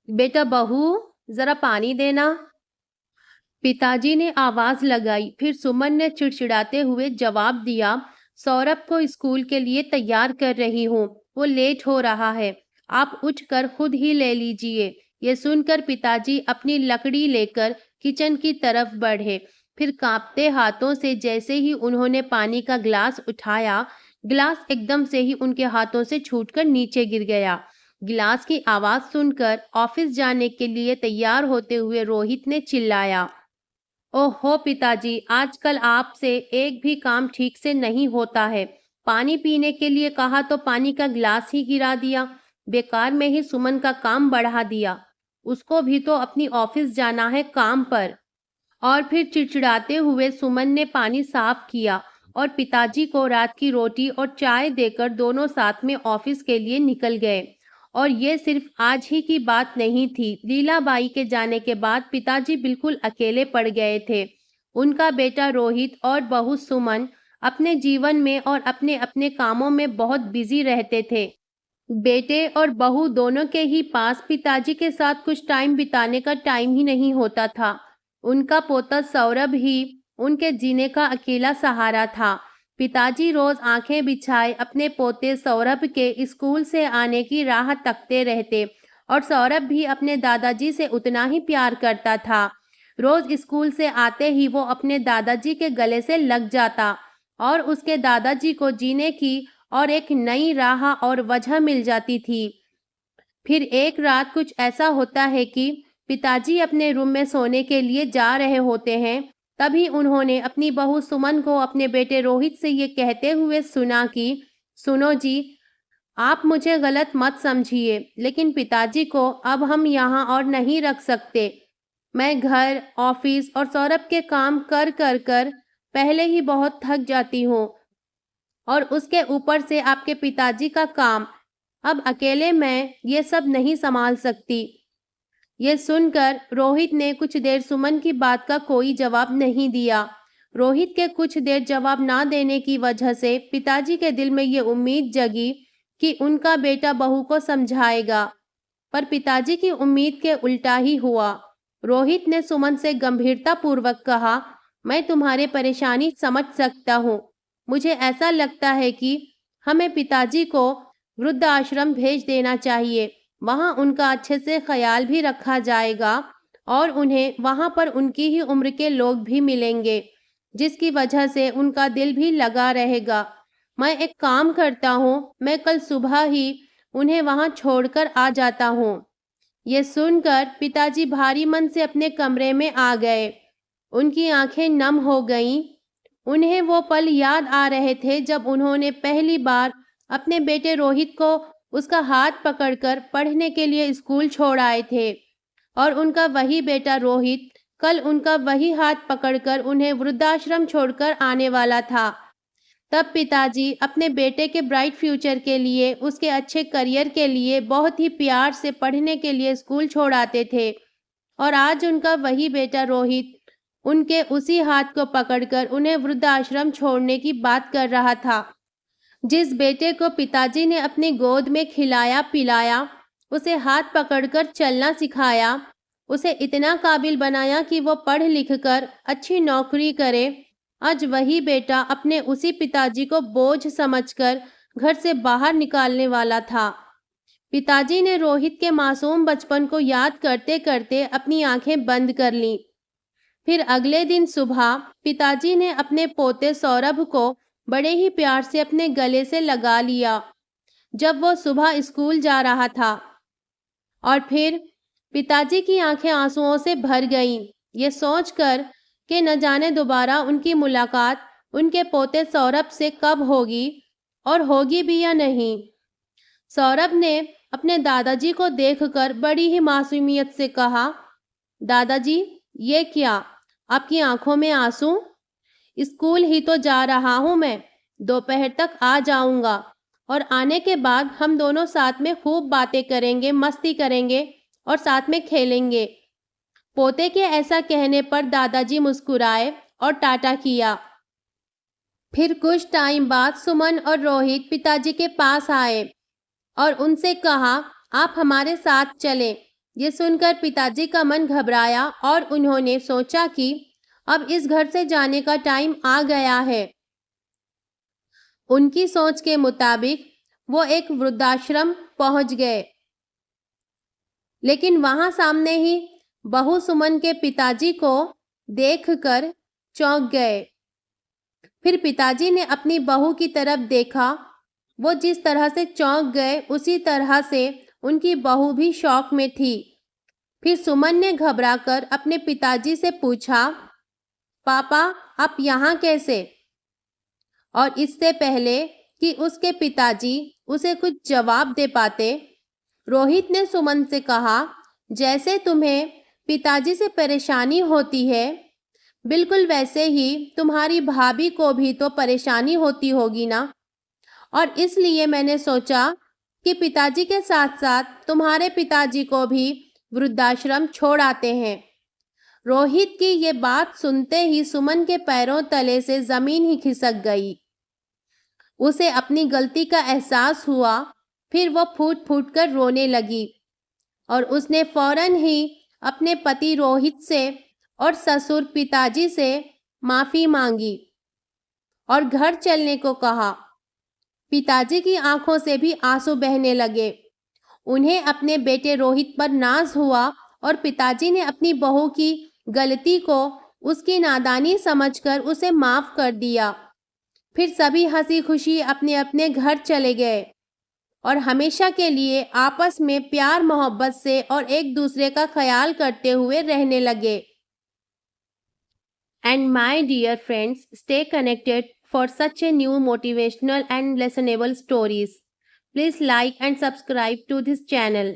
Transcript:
बेटा बहू, जरा पानी देना। पिताजी ने आवाज लगाई। फिर सुमन ने चिड़चिड़ाते हुए जवाब दिया, सौरभ को स्कूल के लिए तैयार कर रही हूँ, वो लेट हो रहा है, आप उठकर खुद ही ले लीजिए। ये सुनकर पिताजी अपनी लकड़ी लेकर किचन की तरफ बढ़े। फिर कांपते हाथों से जैसे ही उन्होंने पानी का गिलास उठाया, गिलास एकदम से ही उनके हाथों से छूटकर नीचे गिर गया। गिलास की आवाज सुनकर ऑफिस जाने के लिए तैयार होते हुए रोहित ने चिल्लाया, ओहो पिताजी, आजकल आपसे एक भी काम ठीक से नहीं होता है। पानी पीने के लिए कहा तो पानी का गिलास ही गिरा दिया। बेकार में ही सुमन का काम बढ़ा दिया। उसको भी तो अपनी ऑफिस जाना है काम पर। और फिर चिड़चिड़ाते हुए सुमन ने पानी साफ किया और पिताजी को रात की रोटी और चाय देकर दोनों साथ में ऑफिस के लिए निकल गए। और ये सिर्फ आज ही की बात नहीं थी। लीलाबाई के जाने के बाद पिताजी बिल्कुल अकेले पड़ गए थे। उनका बेटा रोहित और बहू सुमन अपने जीवन में और अपने अपने कामों में बहुत बिजी रहते थे। बेटे और बहू दोनों के ही पास पिताजी के साथ कुछ टाइम बिताने का टाइम ही नहीं होता था। उनका पोता सौरभ ही उनके जीने का अकेला सहारा था। पिताजी रोज आंखें बिछाए अपने पोते सौरभ के स्कूल से आने की राह तकते रहते और सौरभ भी अपने दादाजी से उतना ही प्यार करता था। रोज स्कूल से आते ही वो अपने दादाजी के गले से लग जाता और उसके दादाजी को जीने की और एक नई राह और वजह मिल जाती थी। फिर एक रात कुछ ऐसा होता है कि पिताजी अपने रूम में सोने के लिए जा रहे होते हैं। तभी उन्होंने अपनी बहू सुमन को अपने बेटे रोहित से ये कहते हुए सुना कि सुनो जी, आप मुझे गलत मत समझिए, लेकिन पिताजी को अब हम यहाँ और नहीं रख सकते। मैं घर, ऑफिस और सौरभ के काम कर कर कर पहले ही बहुत थक जाती हूँ और उसके ऊपर से आपके पिताजी का काम। अब अकेले मैं ये सब नहीं संभाल सकती। ये सुनकर रोहित ने कुछ देर सुमन की बात का कोई जवाब नहीं दिया। रोहित के कुछ देर जवाब ना देने की वजह से पिताजी के दिल में ये उम्मीद जगी कि उनका बेटा बहू को समझाएगा, पर पिताजी की उम्मीद के उल्टा ही हुआ। रोहित ने सुमन से गंभीरता पूर्वक कहा, मैं तुम्हारी परेशानी समझ सकता हूँ। मुझे ऐसा लगता है कि हमें पिताजी को वृद्ध आश्रम भेज देना चाहिए। वहां उनका अच्छे से ख्याल भी रखा जाएगा और उन्हें वहां पर उनकी ही उम्र के लोग भी मिलेंगे, जिसकी वजह से उनका दिल भी लगा रहेगा। मैं एक काम करता हूँ, मैं कल सुबह ही उन्हें वहां छोड़कर आ जाता हूँ। ये सुनकर पिताजी भारी मन से अपने कमरे में आ गए। उनकी आंखें नम हो गईं। उन्हें वो पल याद आ रहे थे जब उन्होंने पहली बार अपने बेटे रोहित को उसका हाथ पकड़कर पढ़ने के लिए स्कूल छोड़ आए थे और उनका वही बेटा रोहित कल उनका वही हाथ पकड़कर उन्हें वृद्धाश्रम छोड़कर आने वाला था। तब पिताजी अपने बेटे के ब्राइट फ्यूचर के लिए, उसके अच्छे करियर के लिए बहुत ही प्यार से पढ़ने के लिए स्कूल छोड़ आते थे और आज उनका वही बेटा रोहित उनके उसी हाथ को पकड़कर उन्हें वृद्धाश्रम छोड़ने की बात कर रहा था। जिस बेटे को पिताजी ने अपनी गोद में खिलाया पिलाया, उसे हाथ पकड़कर चलना सिखाया, उसे इतना काबिल बनाया कि वो पढ़ लिख कर अच्छी नौकरी करे, आज वही बेटा अपने उसी पिताजी को बोझ समझकर घर से बाहर निकालने वाला था। पिताजी ने रोहित के मासूम बचपन को याद करते करते अपनी आंखें बंद कर लीं। फिर अगले दिन सुबह पिताजी ने अपने पोते सौरभ को बड़े ही प्यार से अपने गले से लगा लिया जब वो सुबह स्कूल जा रहा था। और फिर पिताजी की आंखें आंसुओं से भर गईं, ये सोचकर कि न जाने दोबारा उनकी मुलाकात उनके पोते सौरभ से कब होगी और होगी भी या नहीं। सौरभ ने अपने दादाजी को देखकर बड़ी ही मासूमियत से कहा, दादाजी, ये क्या, आपकी आंखों में आंसू? स्कूल ही तो जा रहा हूं मैं, दोपहर तक आ जाऊंगा और आने के बाद हम दोनों साथ में खूब बातें करेंगे, मस्ती करेंगे और साथ में खेलेंगे। पोते के ऐसा कहने पर दादाजी मुस्कुराए और टाटा किया। फिर कुछ टाइम बाद सुमन और रोहित पिताजी के पास आए और उनसे कहा, आप हमारे साथ चलें, ये सुनकर पिताजी का मन घबराया और उन्होंने सोचा कि अब इस घर से जाने का टाइम आ गया है। उनकी सोच के मुताबिक वो एक वृद्धाश्रम पहुंच गए, लेकिन वहां सामने ही बहू सुमन के पिताजी को देखकर चौंक गए। फिर पिताजी ने अपनी बहू की तरफ देखा। वो जिस तरह से चौंक गए उसी तरह से उनकी बहू भी शॉक में थी। फिर सुमन ने घबराकर अपने पिताजी से पूछा, पापा आप यहाँ कैसे? और इससे पहले कि उसके पिताजी उसे कुछ जवाब दे पाते, रोहित ने सुमन से कहा, जैसे तुम्हें पिताजी से परेशानी होती है, बिल्कुल वैसे ही तुम्हारी भाभी को भी तो परेशानी होती होगी ना, और इसलिए मैंने सोचा कि पिताजी के साथ साथ तुम्हारे पिताजी को भी वृद्धाश्रम छोड़ आते हैं। रोहित की ये बात सुनते ही सुमन के पैरों तले से जमीन ही खिसक गई। उसे अपनी गलती का एहसास हुआ। फिर वो फूट फूट कर रोने लगी और उसने फौरन ही अपने पति रोहित से और ससुर पिताजी से माफी मांगी और घर चलने को कहा। पिताजी की आंखों से भी आंसू बहने लगे। उन्हें अपने बेटे रोहित पर नाज हुआ और पिताजी ने अपनी बहू की गलती को उसकी नादानी समझकर उसे माफ कर दिया। फिर सभी हंसी खुशी अपने अपने घर चले गए और हमेशा के लिए आपस में प्यार मोहब्बत से और एक दूसरे का ख्याल करते हुए रहने लगे। And my dear friends, stay connected for such a new motivational and listenable stories. Please like and subscribe to this channel.